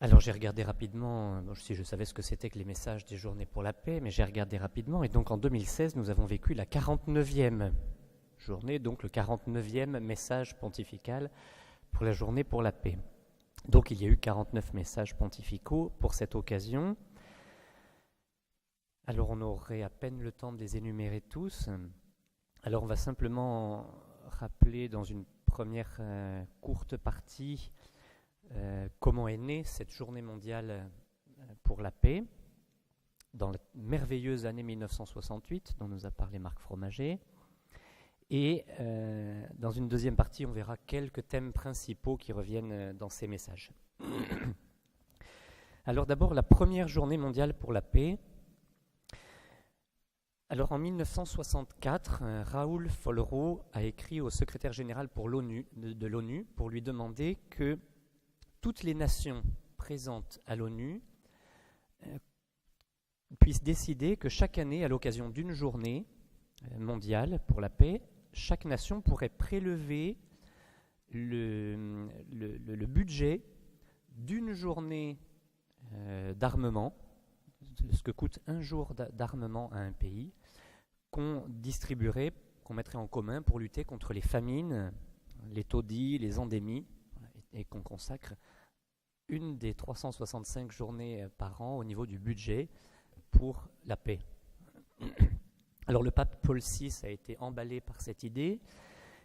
Alors j'ai regardé rapidement, si je savais ce que c'était que les messages des journées pour la paix, mais j'ai regardé rapidement, et donc en 2016, nous avons vécu la 49e journée, donc le 49e message pontifical pour la journée pour la paix. Donc il y a eu 49 messages pontificaux pour cette occasion. Alors on aurait à peine le temps de les énumérer tous. Alors on va simplement rappeler dans une première courte partie comment est née cette journée mondiale pour la paix dans la merveilleuse année 1968 dont nous a parlé Marc Fromager. Et dans une deuxième partie, on verra quelques thèmes principaux qui reviennent dans ces messages. Alors d'abord, la première journée mondiale pour la paix. Alors en 1964, Raoul Follereau a écrit au secrétaire général pour de l'ONU pour lui demander que toutes les nations présentes à l'ONU puissent décider que chaque année, à l'occasion d'une journée mondiale pour la paix, chaque nation pourrait prélever le budget d'une journée d'armement, ce que coûte un jour d'armement à un pays, qu'on distribuerait, qu'on mettrait en commun pour lutter contre les famines, les taudis, les endémies, et qu'on consacre une des 365 journées par an au niveau du budget pour la paix. Alors le pape Paul VI a été emballé par cette idée.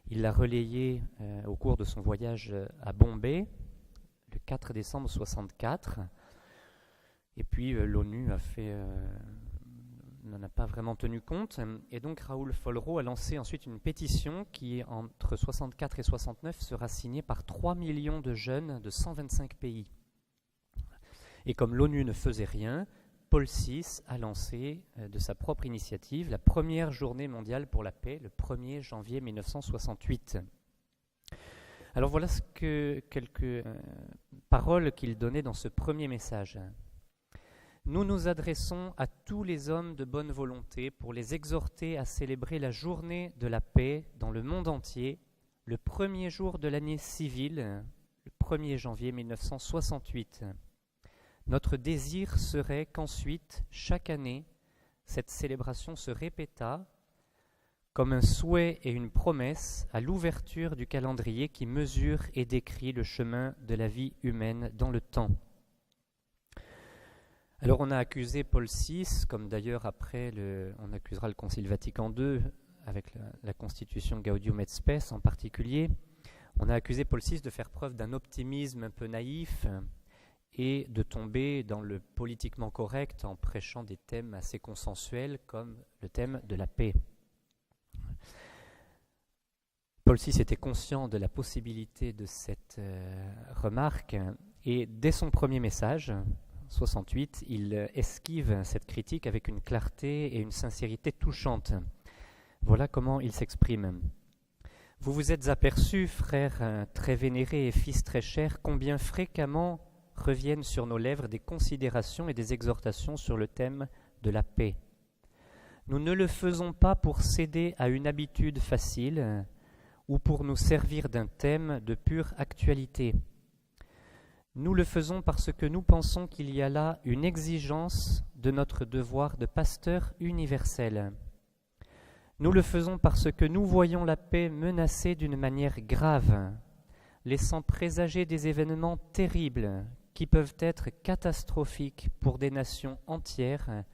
Il l'a relayée au cours de son voyage à Bombay, le 4 décembre 1964. Et puis l'ONU n'en a pas vraiment tenu compte. Et donc Raoul Follereau a lancé ensuite une pétition qui, entre 64 et 69, sera signée par 3 millions de jeunes de 125 pays. Et comme l'ONU ne faisait rien, Paul VI a lancé de sa propre initiative la première journée mondiale pour la paix, le 1er janvier 1968. Alors voilà quelques paroles qu'il donnait dans ce premier message. Nous nous adressons à tous les hommes de bonne volonté pour les exhorter à célébrer la journée de la paix dans le monde entier, le premier jour de l'année civile, le 1er janvier 1968. Notre désir serait qu'ensuite, chaque année, cette célébration se répétât comme un souhait et une promesse à l'ouverture du calendrier qui mesure et décrit le chemin de la vie humaine dans le temps. Alors on a accusé Paul VI, comme d'ailleurs après on accusera le Concile Vatican II avec la constitution Gaudium et Spes en particulier, on a accusé Paul VI de faire preuve d'un optimisme un peu naïf et de tomber dans le politiquement correct en prêchant des thèmes assez consensuels comme le thème de la paix. Paul VI était conscient de la possibilité de cette remarque et dès son premier message, 68, il esquive cette critique avec une clarté et une sincérité touchantes. Voilà comment il s'exprime. Vous vous êtes aperçus, frères très vénérés et fils très chers, combien fréquemment reviennent sur nos lèvres des considérations et des exhortations sur le thème de la paix. Nous ne le faisons pas pour céder à une habitude facile ou pour nous servir d'un thème de pure actualité. Nous le faisons parce que nous pensons qu'il y a là une exigence de notre devoir de pasteur universel. Nous le faisons parce que nous voyons la paix menacée d'une manière grave, laissant présager des événements terribles qui peuvent être catastrophiques pour des nations entières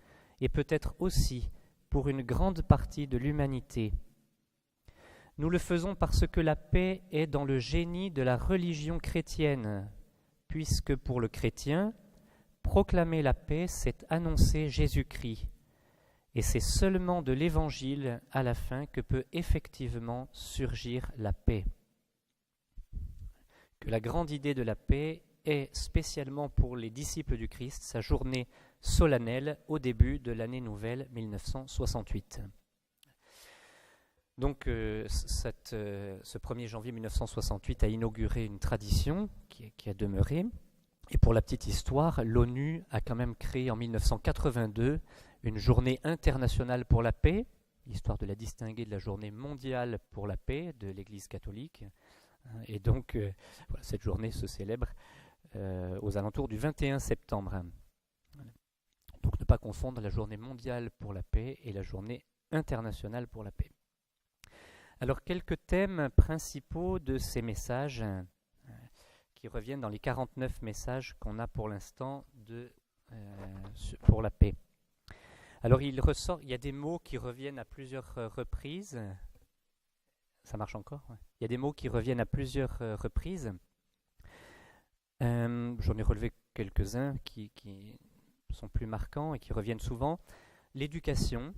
et peut-être aussi pour une grande partie de l'humanité. Nous le faisons parce que la paix est dans le génie de la religion chrétienne, puisque pour le chrétien, proclamer la paix, c'est annoncer Jésus-Christ. Et c'est seulement de l'Évangile à la fin que peut effectivement surgir la paix. Que la grande idée de la paix est spécialement pour les disciples du Christ sa journée solennelle au début de l'année nouvelle 1968. Donc ce 1er janvier 1968 a inauguré une tradition qui a demeuré. Et pour la petite histoire, l'ONU a quand même créé en 1982 une journée internationale pour la paix, histoire de la distinguer de la journée mondiale pour la paix de l'Église catholique. Et donc, voilà, cette journée se célèbre aux alentours du 21 septembre. Donc ne pas confondre la journée mondiale pour la paix et la journée internationale pour la paix. Alors quelques thèmes principaux de ces messages qui reviennent dans les 49 messages qu'on a pour l'instant pour la paix. Alors il y a des mots qui reviennent à plusieurs reprises. Ça marche encore, ouais. Il y a des mots qui reviennent à plusieurs reprises. J'en ai relevé quelques-uns qui sont plus marquants et qui reviennent souvent. L'éducation,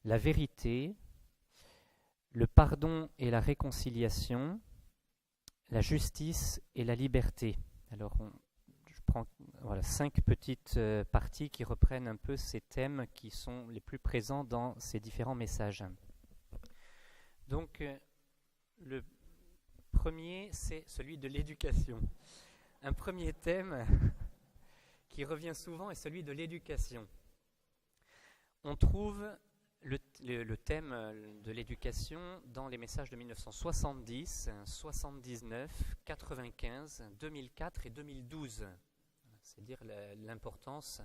la vérité, le pardon et la réconciliation, la justice et la liberté. Alors je prends 5 petites parties qui reprennent un peu ces thèmes qui sont les plus présents dans ces différents messages. Donc le premier, c'est celui de l'éducation. Un premier thème qui revient souvent est celui de l'éducation. On trouve le thème de l'éducation dans les messages de 1970, 79, 95, 2004 et 2012. C'est dire l'importance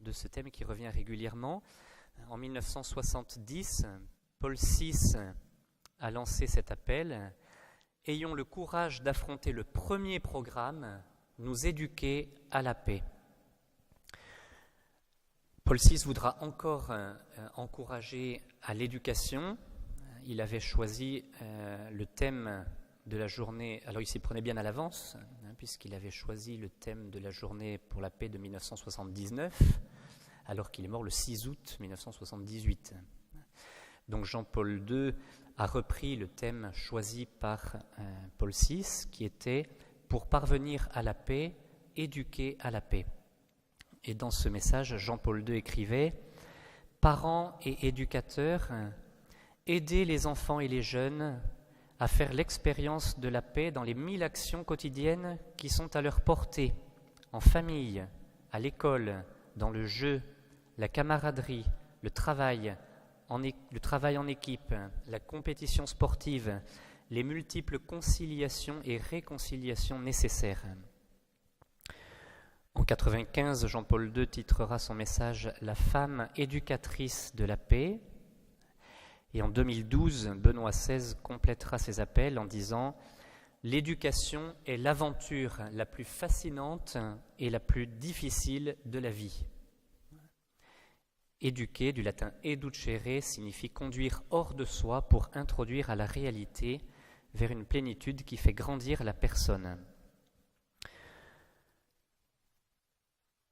de ce thème qui revient régulièrement. En 1970, Paul VI a lancé cet appel. Ayons le courage d'affronter le premier programme, nous éduquer à la paix. Paul VI voudra encore encourager à l'éducation. Il avait choisi le thème de la journée, alors il s'y prenait bien à l'avance, puisqu'il avait choisi le thème de la journée pour la paix de 1979, alors qu'il est mort le 6 août 1978. Donc Jean-Paul II a repris le thème choisi par Paul VI, qui était « Pour parvenir à la paix, éduquer à la paix ». Et dans ce message, Jean-Paul II écrivait « Parents et éducateurs, aidez les enfants et les jeunes à faire l'expérience de la paix dans les 1000 actions quotidiennes qui sont à leur portée, en famille, à l'école, dans le jeu, la camaraderie, le travail en équipe, la compétition sportive, les multiples conciliations et réconciliations nécessaires. » En 1995, Jean-Paul II titrera son message « La femme éducatrice de la paix ». Et en 2012, Benoît XVI complétera ses appels en disant « L'éducation est l'aventure la plus fascinante et la plus difficile de la vie ». Éduquer, du latin educere, signifie conduire hors de soi pour introduire à la réalité vers une plénitude qui fait grandir la personne.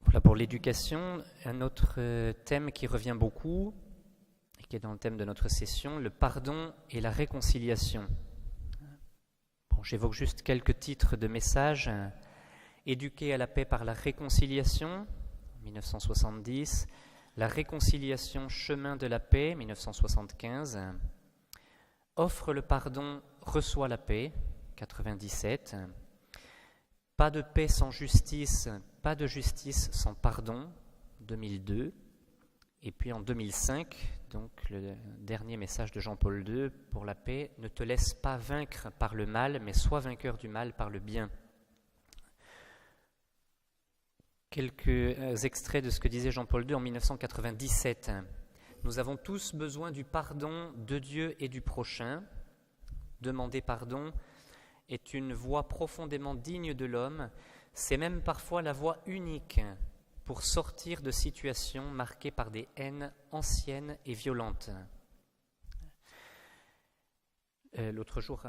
Voilà pour l'éducation. Un autre thème qui revient beaucoup, et qui est dans le thème de notre session, le pardon et la réconciliation. Bon, j'évoque juste quelques titres de messages. Éduquer à la paix par la réconciliation, 1970. La réconciliation, chemin de la paix, 1975. Offre le pardon, reçoit la paix, 97. Pas de paix sans justice, pas de justice sans pardon, 2002. Et puis en 2005, donc le dernier message de Jean-Paul II pour la paix, ne te laisse pas vaincre par le mal, mais sois vainqueur du mal par le bien. Quelques extraits de ce que disait Jean-Paul II en 1997. Nous avons tous besoin du pardon de Dieu et du prochain. Demander pardon est une voie profondément digne de l'homme. C'est même parfois la voie unique pour sortir de situations marquées par des haines anciennes et violentes. L'autre jour,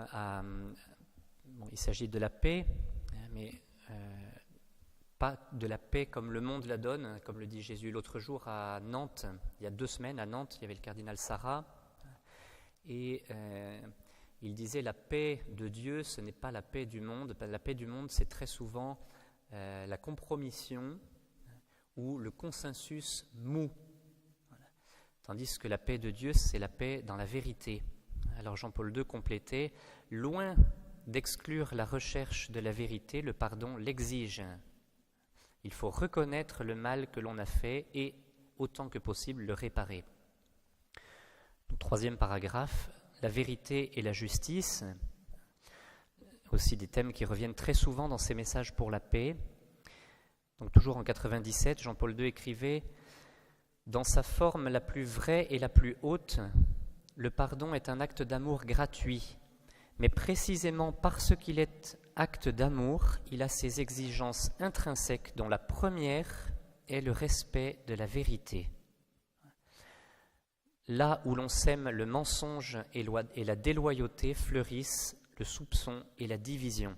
il s'agit de la paix, mais pas de la paix comme le monde la donne, comme le dit Jésus. L'autre jour à Nantes, il y a 2 semaines à Nantes, il y avait le cardinal Sarah, et il disait la paix de Dieu, ce n'est pas la paix du monde. La paix du monde, c'est très souvent la compromission ou le consensus mou. Voilà. Tandis que la paix de Dieu, c'est la paix dans la vérité. Alors Jean-Paul II complétait, loin d'exclure la recherche de la vérité, le pardon l'exige. Il faut reconnaître le mal que l'on a fait et, autant que possible, le réparer. Donc, 3e paragraphe, la vérité et la justice. aussi des thèmes qui reviennent très souvent dans ses messages pour la paix. Donc toujours en 97, Jean-Paul II écrivait « Dans sa forme la plus vraie et la plus haute, le pardon est un acte d'amour gratuit, mais précisément parce qu'il est acte d'amour, il a ses exigences intrinsèques dont la première est le respect de la vérité. Là où l'on sème le mensonge et la déloyauté fleurissent le soupçon et la division.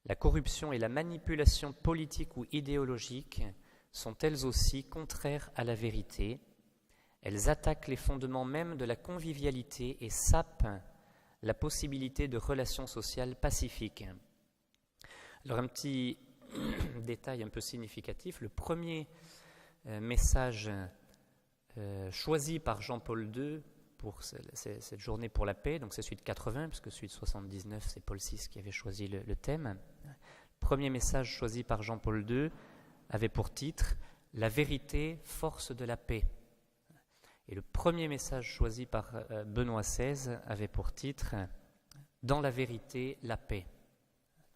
La corruption et la manipulation politique ou idéologique sont elles aussi contraires à la vérité. Elles attaquent les fondements même de la convivialité et sapent la possibilité de relations sociales pacifiques. » Alors un petit détail un peu significatif, le premier message choisi par Jean-Paul II pour cette journée pour la paix, donc c'est celui de 80, puisque celui de 79, c'est Paul VI qui avait choisi le thème. Le premier message choisi par Jean-Paul II avait pour titre « La vérité, force de la paix ». Et le premier message choisi par Benoît XVI avait pour titre « Dans la vérité, la paix ».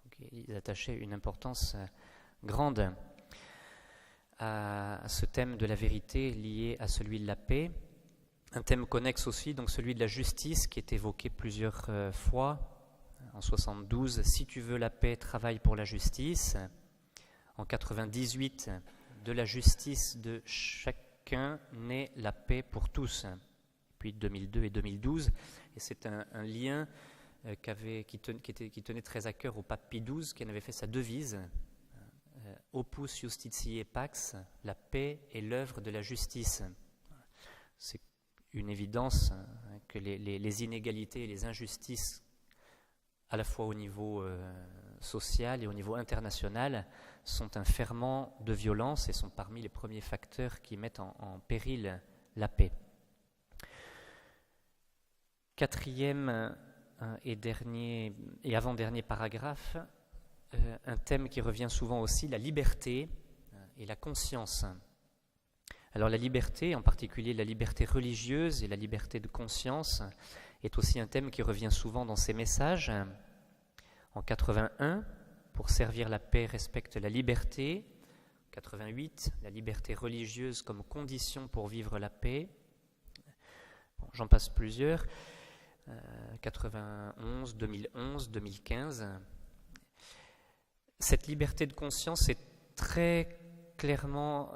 Donc, ils attachaient une importance grande à ce thème de la vérité lié à celui de la paix. Un thème connexe aussi, donc celui de la justice, qui est évoqué plusieurs fois. En 72, « Si tu veux la paix, travaille pour la justice ». En 98, « De la justice de chacun naît la paix pour tous ». Puis 2002 et 2012, et c'est un lien qui tenait très à cœur au pape Pie XII, qui en avait fait sa devise, Opus Justitiae Pax, la paix est l'œuvre de la justice. C'est une évidence que les inégalités et les injustices, à la fois au niveau social et au niveau international, sont un ferment de violence et sont parmi les premiers facteurs qui mettent en péril la paix. Quatrième et avant-dernier paragraphe, un thème qui revient souvent aussi, la liberté et la conscience. Alors la liberté, en particulier la liberté religieuse et la liberté de conscience, est aussi un thème qui revient souvent dans ces messages. En 81, pour servir la paix, respecte la liberté. 88, la liberté religieuse comme condition pour vivre la paix. Bon, j'en passe plusieurs. 91, 2011, 2015. Cette liberté de conscience est très clairement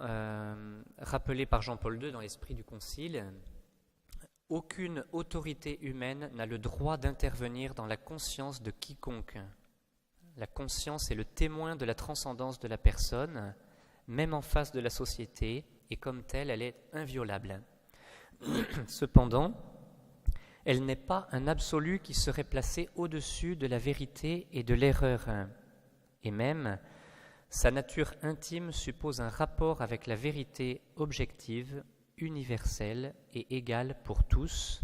rappelée par Jean-Paul II dans l'esprit du Concile. Aucune autorité humaine n'a le droit d'intervenir dans la conscience de quiconque. La conscience est le témoin de la transcendance de la personne, même en face de la société, et comme telle, elle est inviolable. Cependant, elle n'est pas un absolu qui serait placé au-dessus de la vérité et de l'erreur. Et même, sa nature intime suppose un rapport avec la vérité objective, universelle et égale pour tous,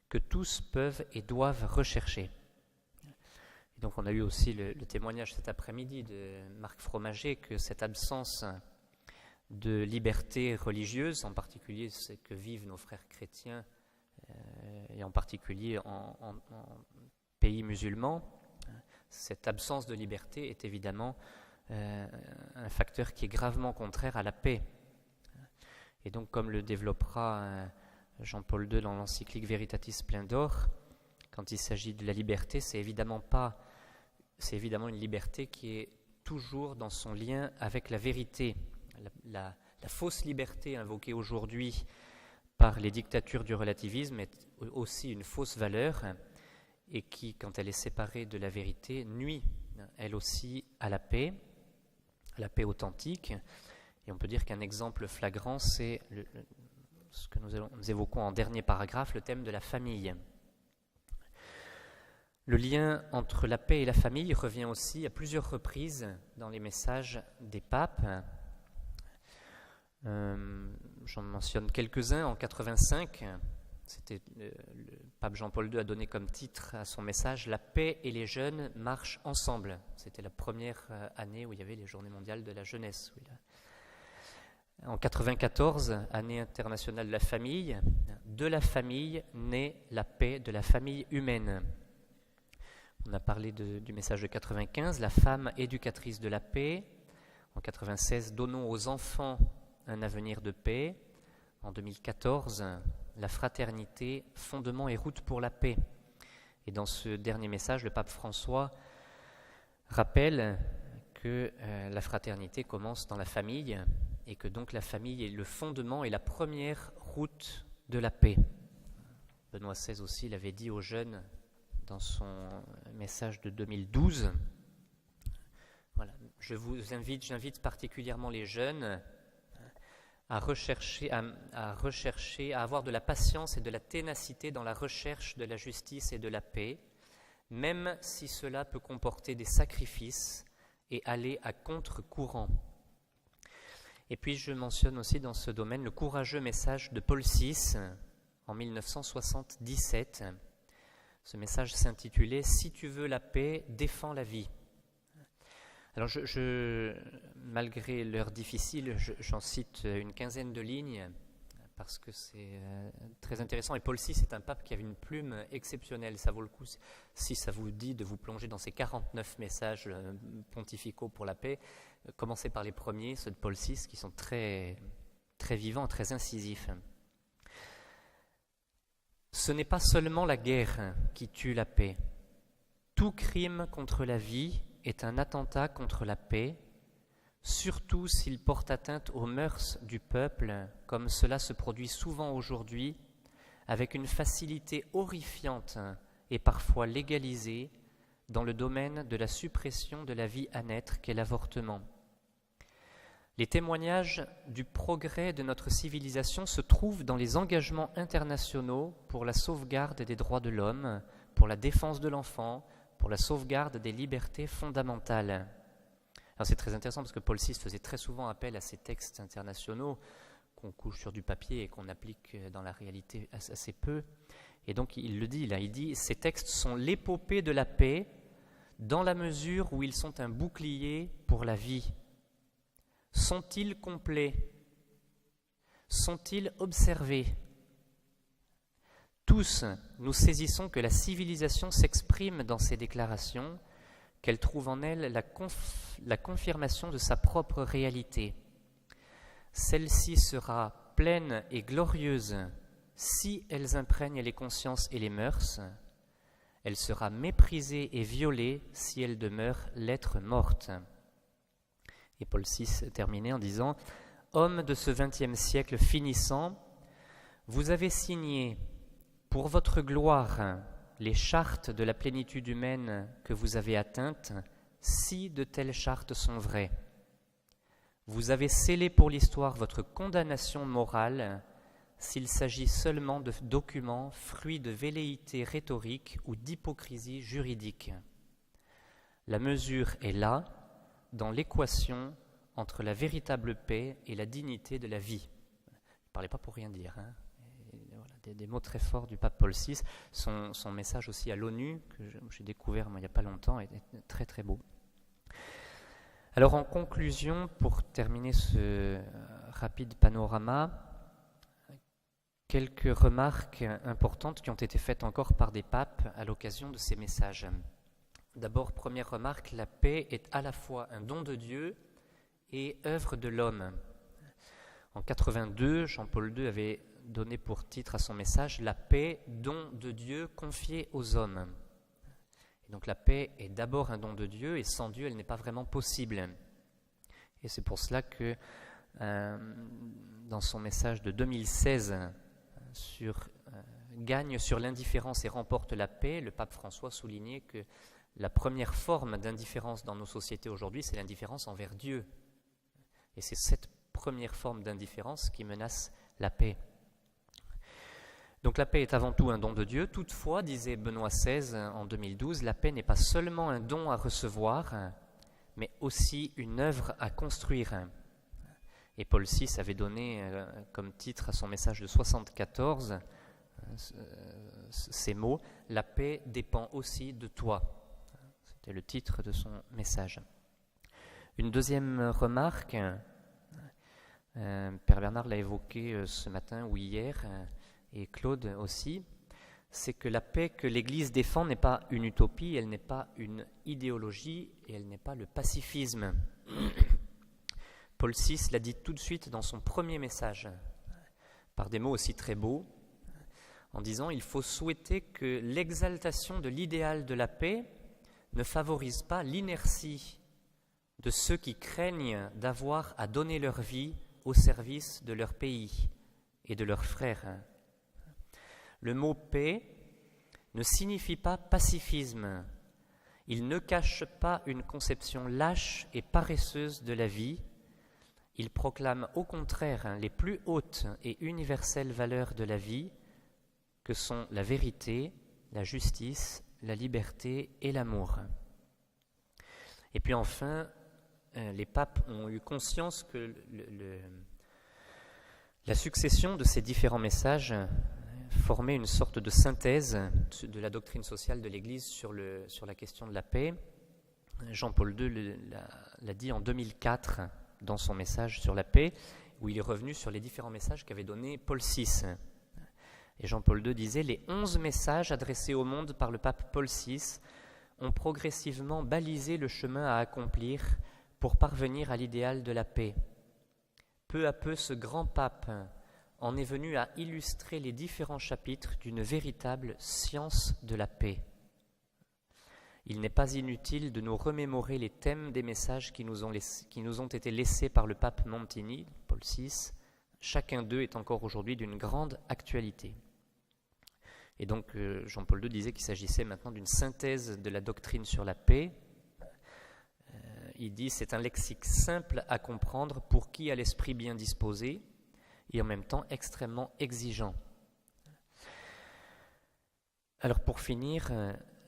que tous peuvent et doivent rechercher. Et donc on a eu aussi le témoignage cet après-midi de Marc Fromager que cette absence de liberté religieuse, en particulier ce que vivent nos frères chrétiens, et en particulier en pays musulmans, cette absence de liberté est évidemment un facteur qui est gravement contraire à la paix. Et donc, comme le développera Jean-Paul II dans l'encyclique Veritatis Splendor, quand il s'agit de la liberté, c'est évidemment une liberté qui est toujours dans son lien avec la vérité. La fausse liberté invoquée aujourd'hui par les dictatures du relativisme est aussi une fausse valeur et qui, quand elle est séparée de la vérité, nuit elle aussi à la paix authentique. Et on peut dire qu'un exemple flagrant, c'est ce que nous évoquons en dernier paragraphe, le thème de la famille. Le lien entre la paix et la famille revient aussi à plusieurs reprises dans les messages des papes. J'en mentionne quelques-uns. En 85, le pape Jean-Paul II a donné comme titre à son message « La paix et les jeunes marchent ensemble ». C'était la première année où il y avait les Journées mondiales de la jeunesse. En 94, année internationale de la famille, de la famille naît la paix de la famille humaine. On a parlé du message de 95, la femme éducatrice de la paix. En 96, donnons aux enfants un avenir de paix. En 2014, la fraternité, fondement et route pour la paix. Et dans ce dernier message, le pape François rappelle que la fraternité commence dans la famille et que donc la famille est le fondement et la première route de la paix. Benoît XVI aussi l'avait dit aux jeunes dans son message de 2012. Voilà, j'invite particulièrement les jeunes à rechercher, à avoir de la patience et de la ténacité dans la recherche de la justice et de la paix, même si cela peut comporter des sacrifices et aller à contre-courant. Et puis je mentionne aussi dans ce domaine le courageux message de Paul VI en 1977. Ce message s'intitulait « Si tu veux la paix, défends la vie ». Alors malgré l'heure difficile, j'en cite une quinzaine de lignes parce que c'est très intéressant. Et Paul VI est un pape qui avait une plume exceptionnelle. Ça vaut le coup, si ça vous dit de vous plonger dans ces 49 messages pontificaux pour la paix, commencez par les premiers, ceux de Paul VI, qui sont très, très vivants, très incisifs. Ce n'est pas seulement la guerre qui tue la paix. Tout crime contre la vie est un attentat contre la paix, surtout s'il porte atteinte aux mœurs du peuple, comme cela se produit souvent aujourd'hui, avec une facilité horrifiante et parfois légalisée dans le domaine de la suppression de la vie à naître qu'est l'avortement. Les témoignages du progrès de notre civilisation se trouvent dans les engagements internationaux pour la sauvegarde des droits de l'homme, pour la défense de l'enfant, pour la sauvegarde des libertés fondamentales. Alors c'est très intéressant parce que Paul VI faisait très souvent appel à ces textes internationaux qu'on couche sur du papier et qu'on applique dans la réalité assez peu. Et donc il le dit là, il dit « Ces textes sont l'épopée de la paix dans la mesure où ils sont un bouclier pour la vie. Sont-ils complets? Sont-ils observés? Tous, nous saisissons que la civilisation s'exprime dans ces déclarations, qu'elle trouve en elle la confirmation de sa propre réalité. Celle-ci sera pleine et glorieuse si elles imprègnent les consciences et les mœurs. Elle sera méprisée et violée si elle demeure lettre morte. » Et Paul VI terminait en disant « Hommes de ce XXe siècle finissant, vous avez signé pour votre gloire les chartes de la plénitude humaine que vous avez atteintes, si de telles chartes sont vraies. Vous avez scellé pour l'histoire votre condamnation morale s'il s'agit seulement de documents fruits de velléités rhétoriques ou d'hypocrisie juridique. La mesure est là, dans l'équation entre la véritable paix et la dignité de la vie. » Il ne parlait pas pour rien dire. Hein. Voilà, des mots très forts du pape Paul VI. Son message aussi à l'ONU, que j'ai découvert il n'y a pas longtemps, est très très beau. Alors en conclusion, pour terminer ce rapide panorama, quelques remarques importantes qui ont été faites encore par des papes à l'occasion de ces messages. D'abord, première remarque, la paix est à la fois un don de Dieu et œuvre de l'homme. En 82, Jean-Paul II avait donné pour titre à son message « La paix, don de Dieu confié aux hommes ». Et donc la paix est d'abord un don de Dieu et sans Dieu, elle n'est pas vraiment possible. Et c'est pour cela que dans son message de 2016 sur « Gagne sur l'indifférence et remporte la paix », le pape François soulignait que la première forme d'indifférence dans nos sociétés aujourd'hui, c'est l'indifférence envers Dieu. Et c'est cette première forme d'indifférence qui menace la paix. Donc la paix est avant tout un don de Dieu. Toutefois, disait Benoît XVI en 2012, la paix n'est pas seulement un don à recevoir, mais aussi une œuvre à construire. Et Paul VI avait donné comme titre à son message de 74 ces mots « La paix dépend aussi de toi ». C'était le titre de son message. Une deuxième remarque, Père Bernard l'a évoqué ce matin ou hier, et Claude aussi, c'est que la paix que l'Église défend n'est pas une utopie, elle n'est pas une idéologie et elle n'est pas le pacifisme. Paul VI l'a dit tout de suite dans son premier message, par des mots aussi très beaux, en disant « Il faut souhaiter que l'exaltation de l'idéal de la paix ne favorise pas l'inertie de ceux qui craignent d'avoir à donner leur vie au service de leur pays et de leurs frères. » Le mot « paix » ne signifie pas pacifisme. Il ne cache pas une conception lâche et paresseuse de la vie. Il proclame au contraire les plus hautes et universelles valeurs de la vie, que sont la vérité, la justice, la liberté et l'amour. Et puis enfin, les papes ont eu conscience que la succession de ces différents messages formait une sorte de synthèse de la doctrine sociale de l'Église sur la question de la paix. Jean-Paul II l'a dit en 2004 dans son message sur la paix, où il est revenu sur les différents messages qu'avait donnés Paul VI. Et Jean-Paul II disait « Les 11 messages adressés au monde par le pape Paul VI ont progressivement balisé le chemin à accomplir pour parvenir à l'idéal de la paix. Peu à peu, ce grand pape en est venu à illustrer les différents chapitres d'une véritable science de la paix. Il n'est pas inutile de nous remémorer les thèmes des messages qui nous ont été laissés par le pape Montini, Paul VI. Chacun d'eux est encore aujourd'hui d'une grande actualité. » Et donc Jean-Paul II disait qu'il s'agissait maintenant d'une synthèse de la doctrine sur la paix. Il dit « C'est un lexique simple à comprendre pour qui a l'esprit bien disposé et en même temps extrêmement exigeant. » Alors pour finir,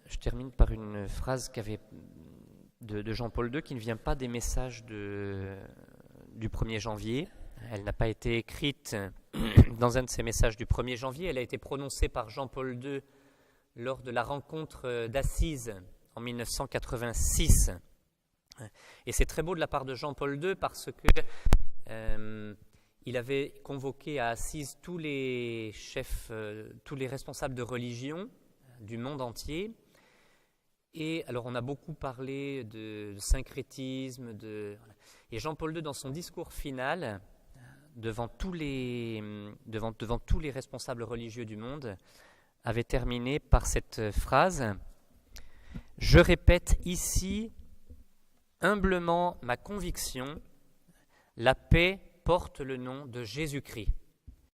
je termine par une phrase de Jean-Paul II qui ne vient pas des messages du 1er janvier. Elle n'a pas été écrite dans un de ces messages du 1er janvier. Elle a été prononcée par Jean-Paul II lors de la rencontre d'Assise en 1986. Et c'est très beau de la part de Jean-Paul II parce que il avait convoqué à Assise tous les chefs, tous les responsables de religion du monde entier. Et alors on a beaucoup parlé de syncrétisme, et Jean-Paul II dans son discours final, devant tous les responsables religieux du monde, avait terminé par cette phrase « Je répète ici humblement ma conviction, la paix porte le nom de Jésus-Christ. »